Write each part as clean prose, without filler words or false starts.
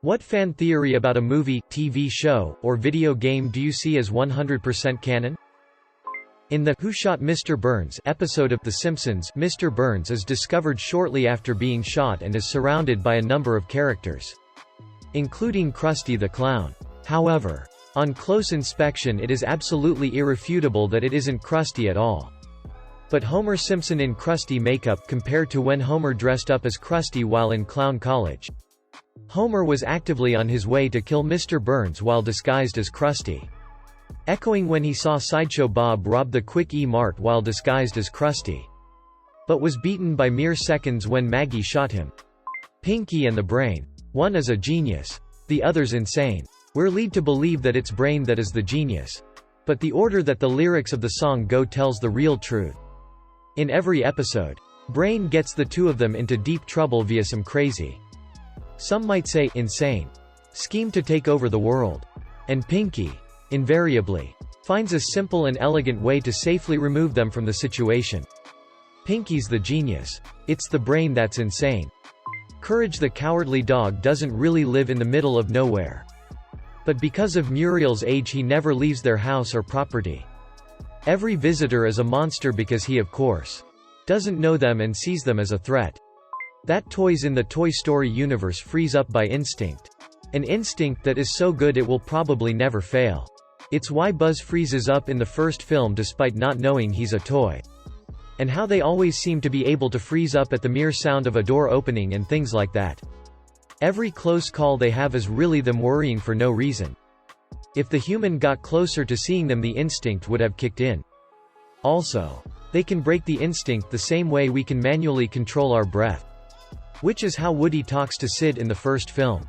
What fan theory about a movie, TV show, or video game do you see as 100% canon? In the Who Shot Mr. Burns episode of The Simpsons, Mr. Burns is discovered shortly after being shot and is surrounded by a number of characters, including Krusty the Clown. However, on close inspection it is absolutely irrefutable that it isn't Krusty at all, but Homer Simpson in Krusty makeup compared to when Homer dressed up as Krusty while in clown college. Homer was actively on his way to kill Mr. Burns while disguised as Krusty, echoing when he saw Sideshow Bob rob the Quick E Mart while disguised as Krusty, but was beaten by mere seconds when Maggie shot him. Pinky and the Brain. One is a genius. The other's insane. We're led to believe that it's Brain that is the genius, but the order that the lyrics of the song go tells the real truth. In every episode, Brain gets the two of them into deep trouble via some crazy, some might say, insane, scheme to take over the world. And Pinky, invariably, finds a simple and elegant way to safely remove them from the situation. Pinky's the genius. It's the Brain that's insane. Courage the Cowardly Dog doesn't really live in the middle of nowhere, but because of Muriel's age he never leaves their house or property. Every visitor is a monster because he of course doesn't know them and sees them as a threat. That toys in the Toy Story universe freeze up by instinct. An instinct that is so good it will probably never fail. It's why Buzz freezes up in the first film despite not knowing he's a toy. And how they always seem to be able to freeze up at the mere sound of a door opening and things like that. Every close call they have is really them worrying for no reason. If the human got closer to seeing them, the instinct would have kicked in. Also, they can break the instinct the same way we can manually control our breath, which is how Woody talks to Sid in the first film.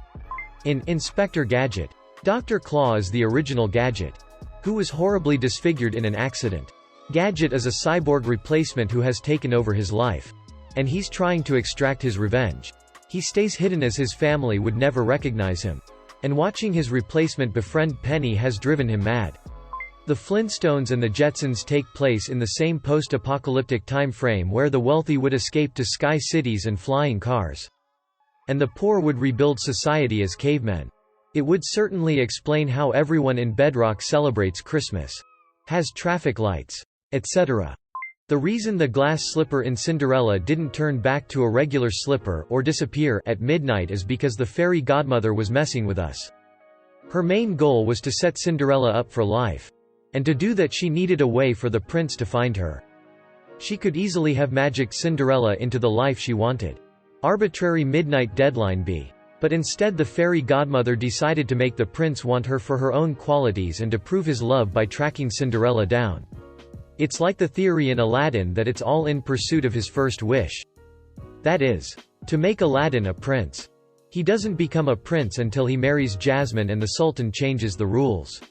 In Inspector Gadget, Dr. Claw is the original Gadget, who was horribly disfigured in an accident. Gadget is a cyborg replacement who has taken over his life, and he's trying to extract his revenge. He stays hidden as his family would never recognize him, and watching his replacement befriend Penny has driven him mad. The Flintstones and the Jetsons take place in the same post-apocalyptic time frame where the wealthy would escape to sky cities and flying cars, and the poor would rebuild society as cavemen. It would certainly explain how everyone in Bedrock celebrates Christmas, has traffic lights, etc. The reason the glass slipper in Cinderella didn't turn back to a regular slipper or disappear at midnight is because the fairy godmother was messing with us. Her main goal was to set Cinderella up for life, and to do that she needed a way for the prince to find her. She could easily have magicked Cinderella into the life she wanted. Arbitrary midnight deadline B. But instead the fairy godmother decided to make the prince want her for her own qualities and to prove his love by tracking Cinderella down. It's like the theory in Aladdin that it's all in pursuit of his first wish. That is, to make Aladdin a prince. He doesn't become a prince until he marries Jasmine and the Sultan changes the rules.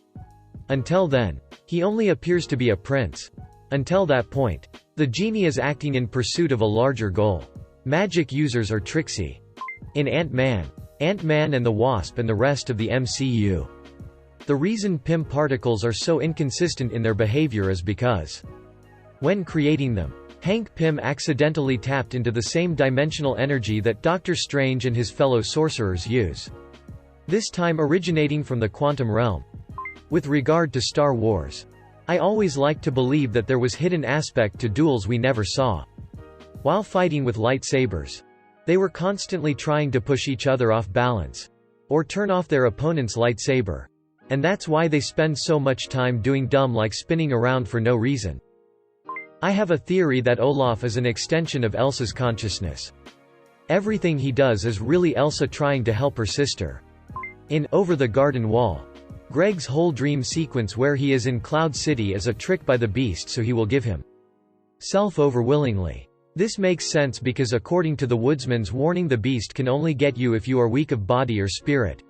Until then, he only appears to be a prince. Until that point, the genie is acting in pursuit of a larger goal. Magic users are tricksy. In Ant-Man and the Wasp and the rest of the MCU, the reason Pym particles are so inconsistent in their behavior is because, when creating them, Hank Pym accidentally tapped into the same dimensional energy that Doctor Strange and his fellow sorcerers use, this time originating from the quantum realm. With regard to Star Wars, I always liked to believe that there was hidden aspect to duels we never saw. While fighting with lightsabers, they were constantly trying to push each other off balance, or turn off their opponent's lightsaber. And that's why they spend so much time doing dumb like spinning around for no reason. I have a theory that Olaf is an extension of Elsa's consciousness. Everything he does is really Elsa trying to help her sister. In Over the Garden Wall, Greg's whole dream sequence where he is in Cloud City is a trick by the Beast so he will give himself over willingly. This makes sense because according to the Woodsman's warning, the Beast can only get you if you are weak of body or spirit.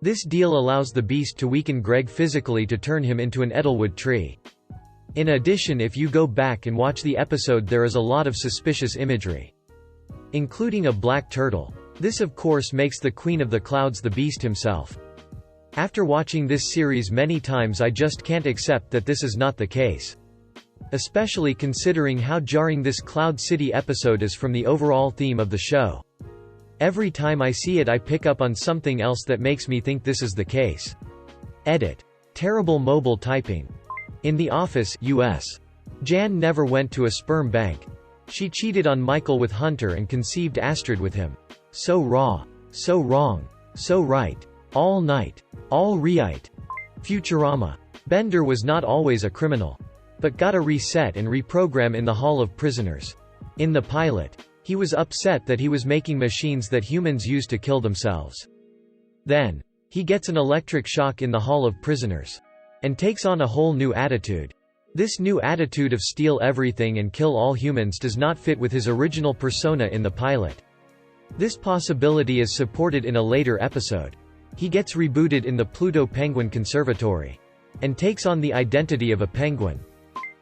This deal allows the Beast to weaken Greg physically to turn him into an Edelwood tree. In addition, if you go back and watch the episode, there is a lot of suspicious imagery, including a black turtle. This of course makes the Queen of the Clouds the Beast himself. After watching this series many times, I just can't accept that this is not the case. Especially considering how jarring this Cloud City episode is from the overall theme of the show. Every time I see it I pick up on something else that makes me think this is the case. Edit. Terrible mobile typing. In the office, US. Jan never went to a sperm bank. She cheated on Michael with Hunter and conceived Astrid with him. So raw. So wrong. So right. All night. All right. Futurama. Bender was not always a criminal. But got a reset and reprogram in the Hall of Prisoners. In the pilot, he was upset that he was making machines that humans use to kill themselves. Then, he gets an electric shock in the Hall of Prisoners. And takes on a whole new attitude. This new attitude of steal everything and kill all humans does not fit with his original persona in the pilot. This possibility is supported in a later episode. He gets rebooted in the Pluto Penguin Conservatory. And takes on the identity of a penguin.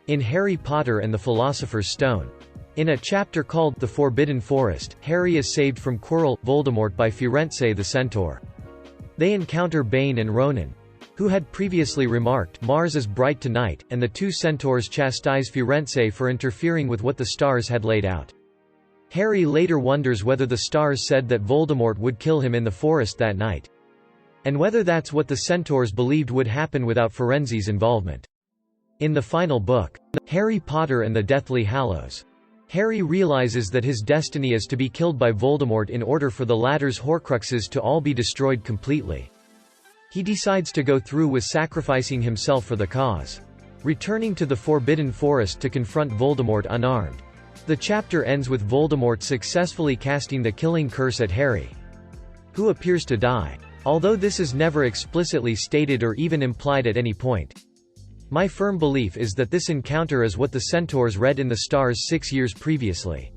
In Harry Potter and the Philosopher's Stone. In a chapter called The Forbidden Forest, Harry is saved from Quirrell, Voldemort by Firenze the Centaur. They encounter Bane and Ronan, who had previously remarked, "Mars is bright tonight," and the two centaurs chastise Firenze for interfering with what the stars had laid out. Harry later wonders whether the stars said that Voldemort would kill him in the forest that night. And whether that's what the centaurs believed would happen without Firenze's involvement. In the final book, Harry Potter and the Deathly Hallows, Harry realizes that his destiny is to be killed by Voldemort in order for the latter's Horcruxes to all be destroyed completely. He decides to go through with sacrificing himself for the cause. Returning to the Forbidden Forest to confront Voldemort unarmed. The chapter ends with Voldemort successfully casting the killing curse at Harry, who appears to die. Although this is never explicitly stated or even implied at any point. My firm belief is that this encounter is what the centaurs read in the stars 6 years previously.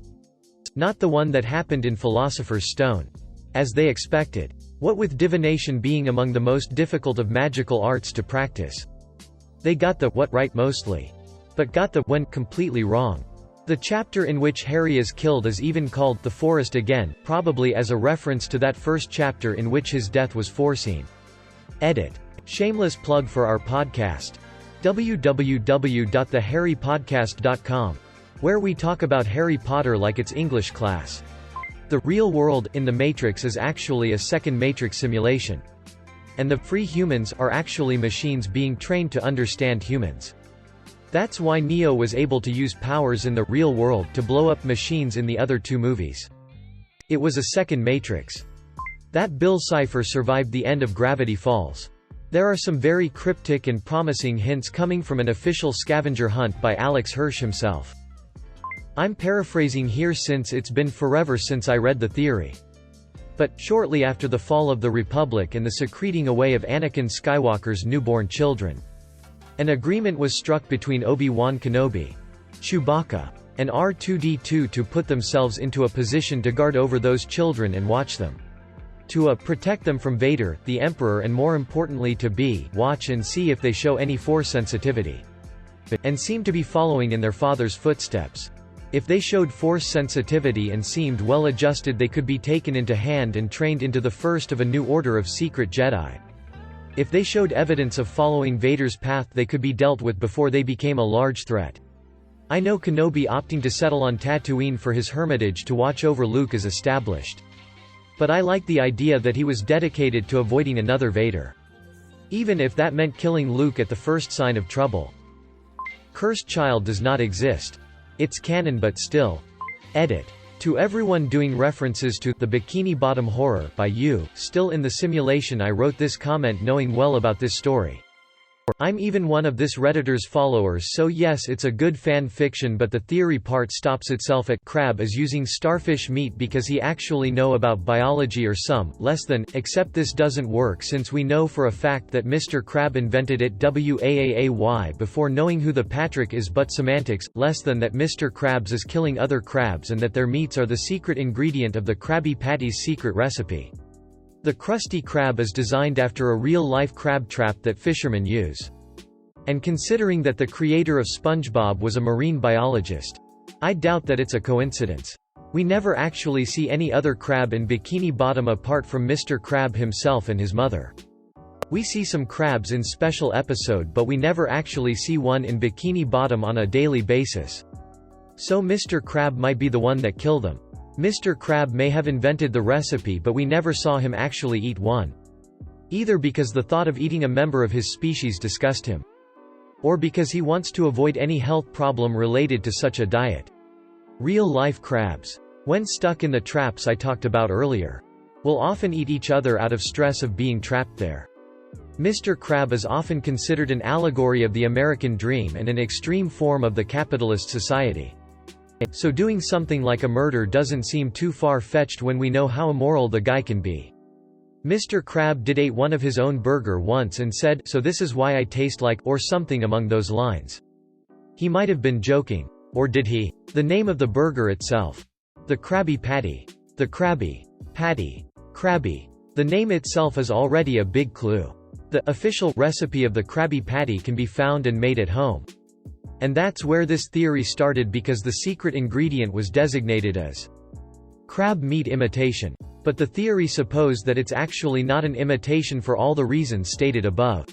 Not the one that happened in Philosopher's Stone. As they expected. What with divination being among the most difficult of magical arts to practice. They got the what right mostly. But got the when completely wrong. The chapter in which Harry is killed is even called The Forest Again, probably as a reference to that first chapter in which his death was foreseen. Edit. Shameless plug for our podcast. www.theharrypodcast.com. Where we talk about Harry Potter like it's English class. The real world, in the Matrix, is actually a second Matrix simulation. And the free humans are actually machines being trained to understand humans. That's why Neo was able to use powers in the real world to blow up machines in the other two movies. It was a second Matrix. That Bill Cipher survived the end of Gravity Falls. There are some very cryptic and promising hints coming from an official scavenger hunt by Alex Hirsch himself. I'm paraphrasing here since it's been forever since I read the theory. But, shortly after the fall of the Republic and the secreting away of Anakin Skywalker's newborn children, an agreement was struck between Obi-Wan Kenobi, Chewbacca, and R2-D2 to put themselves into a position to guard over those children and watch them. To protect them from Vader, the Emperor, and more importantly to watch and see if they show any Force sensitivity. And seem to be following in their father's footsteps. If they showed Force sensitivity and seemed well adjusted, they could be taken into hand and trained into the first of a new order of secret Jedi. If they showed evidence of following Vader's path, they could be dealt with before they became a large threat. I know Kenobi opting to settle on Tatooine for his hermitage to watch over Luke is established. But I like the idea that he was dedicated to avoiding another Vader. Even if that meant killing Luke at the first sign of trouble. Cursed child does not exist. It's canon but still. Edit. To everyone doing references to The Bikini Bottom Horror by you, still in the simulation, I wrote this comment knowing well about this story. I'm even one of this Redditor's followers, so yes, it's a good fan fiction, but the theory part stops itself at Crab is using starfish meat because he actually know about biology or some, less than, except this doesn't work since we know for a fact that Mr. Crab invented it WAAAY before knowing who the Patrick is, but semantics, less than that Mr. Krabs is killing other crabs and that their meats are the secret ingredient of the Krabby Patty's secret recipe. The Krusty Krab is designed after a real-life crab trap that fishermen use. And considering that the creator of SpongeBob was a marine biologist, I doubt that it's a coincidence. We never actually see any other crab in Bikini Bottom apart from Mr. Crab himself and his mother. We see some crabs in special episode, but we never actually see one in Bikini Bottom on a daily basis. So Mr. Crab might be the one that killed them. Mr. Crab may have invented the recipe, but we never saw him actually eat one. Either because the thought of eating a member of his species disgust him, or because he wants to avoid any health problem related to such a diet. Real-life crabs, when stuck in the traps I talked about earlier, will often eat each other out of stress of being trapped there. Mr. Crab is often considered an allegory of the American dream and an extreme form of the capitalist society. So doing something like a murder doesn't seem too far-fetched when we know how immoral the guy can be. Mr. Crab did eat one of his own burger once and said, "So this is why I taste like," or something among those lines. He might have been joking. Or did he? The name of the burger itself. The Krabby Patty. The Krabby Patty. Krabby. The name itself is already a big clue. The official recipe of the Krabby Patty can be found and made at home. And that's where this theory started, because the secret ingredient was designated as crab meat imitation. But the theory supposed that it's actually not an imitation for all the reasons stated above.